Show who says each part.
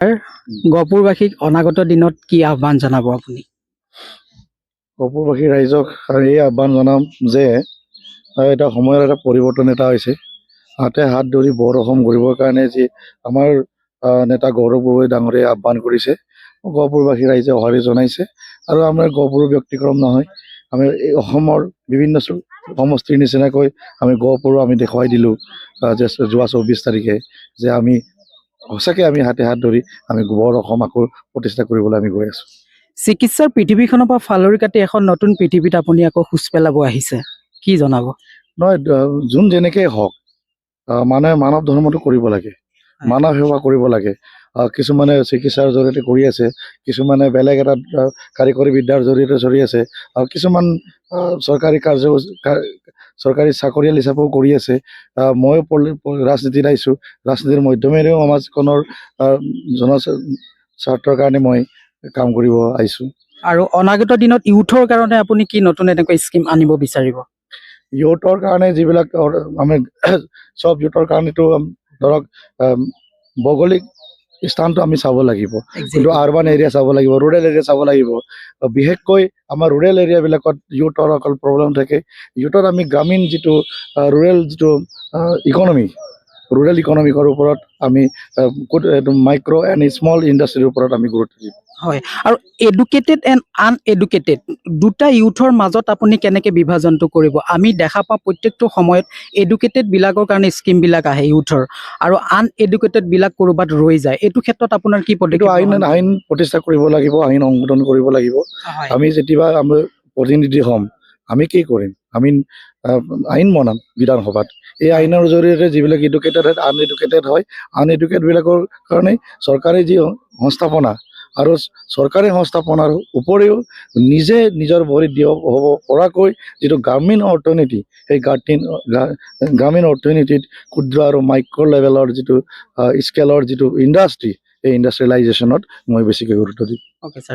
Speaker 1: গহপুৰবাসীক অনাগত দিনত কি আহ্বান জনাব আপুনি?
Speaker 2: গহপুৰবাসী ৰাইজক এই আহ্বান জনাম যে এটা সময়ৰ এটা পৰিৱৰ্তন এটা হৈছে। হাতে হাত ধৰি বৰ অসম গঢ়িবৰ কাৰণে যি আমাৰ নেতা গৌৰৱ গগৈ ডাঙৰীয়াই আহ্বান কৰিছে, গহপুৰবাসী ৰাইজে সঁহাৰি জনাইছে। আৰু আমাৰ গহপুৰৰ ব্যক্তিক্ৰম নহয়, আমি এই অসমৰ বিভিন্ন সমষ্টিৰ নিচিনাকৈ আমি গহপুৰো আমি দেখুৱাই দিলোঁ যে যোৱা 24 তাৰিখে যে আমি সঁচাকৈ আমি হাতে হাত ধৰি আমি বৰ অসম আকৌ প্ৰতিষ্ঠা কৰিবলৈ আমি গৈ আছোঁ।
Speaker 1: চিকিৎসাৰ পৃথিৱীখনৰ পৰা ফালৰি কাটি এখন নতুন পৃথিৱীত আপুনি আকৌ খোজ পেলাব আহিছে, কি জনাব?
Speaker 2: নহয়, যোন যেনেকৈ হওক মানুহে মানৱ ধৰ্মটো কৰিব লাগে, মানৱ সেৱা কৰিব লাগে। কিছুমানে চিকিৎসাৰ জৰিয়তে কৰি আছে, কিছুমানে বেলেগ এটা কাৰিকৰী বিদ্যাৰ জৰিয়তে চলি আছে, আৰু কিছুমান চৰকাৰী চাকৰিয়াল হিচাপেও কৰি আছে। ময়ো ৰাজনীতিত আহিছোঁ, ৰাজনীতিৰ মাধ্যমেৰেও সমাজখনৰ জনস্বাৰ্থৰ কাৰণে মই কাম কৰিব আহিছোঁ।
Speaker 1: আৰু অনাগত দিনত ইউথৰ কাৰণে আপুনি কি নতুন এনেকুৱা স্কিম আনিব বিচাৰিব?
Speaker 2: ইউথৰ কাৰণে যিবিলাক আমি চব ইউথৰ কাৰণেতো ধৰক ভৌগোলিক স্থানটো আমি চাব লাগিব, কিন্তু আৰ্বান এৰিয়া চাব লাগিব, ৰুৰেল এৰিয়া চাব লাগিব। বিশেষকৈ আমাৰ ৰুৰেল এৰিয়াবিলাকত ইউথৰ অকল প্ৰব্লেম থাকে। ইউথত আমি গ্ৰামীণ যিটো ৰুৰেল যিটো ৰুৰেল ইকনমিকৰ ওপৰত আমি মাইক্ৰ' এণ্ড স্মল ইণ্ডাষ্ট্ৰীৰ ওপৰত আমি গুৰুত্ব দিম।
Speaker 1: হয়, আৰু এডুকেটেড এণ্ড আনএডুকেটেড দুটা ইউথৰ মাজত আপুনি কেনেকৈ বিভাজনটো কৰিব? আমি দেখা পাওঁ প্ৰত্যেকটো সময়ত এডুকেটেডবিলাকৰ কাৰণে স্কিমবিলাক আহে ইউথৰ, আৰু আনএডুকেটেডবিলাক ক'ৰবাত ৰৈ যায়। এইটো ক্ষেত্ৰত আপোনাৰ কি পদক্ষেপ?
Speaker 2: আইন প্ৰতিষ্ঠা কৰিব লাগিব, আইন সংশোধন কৰিব লাগিব। আমি যেতিয়া আমি প্ৰতিনিধি হ'ম, আমি কি কৰিম? আমি আইন বনাম বিধানসভাত। এই আইনৰ জৰিয়তে যিবিলাক এডুকেটেড হয়, আনএডুকেটেড হয়, আনএডুকেটেডবিলাকৰ কাৰণে চৰকাৰী যি সংস্থাপনা আৰু চৰকাৰী সংস্থাপনাৰ উপৰিও নিজে নিজৰ ভৰিত হ'ব পৰাকৈ যিটো গ্ৰামীণ অৰ্থনীতি, সেই গ্ৰামীণ অৰ্থনীতিত ক্ষুদ্ৰ আৰু মাইক্ৰ' লেভেলৰ যিটো স্কেলৰ যিটো ইণ্ডাষ্ট্ৰী, এই ইণ্ডাষ্ট্ৰিয়েলাইজেশ্যনত মই বেছিকৈ গুৰুত্ব দিম।
Speaker 1: Okay sir.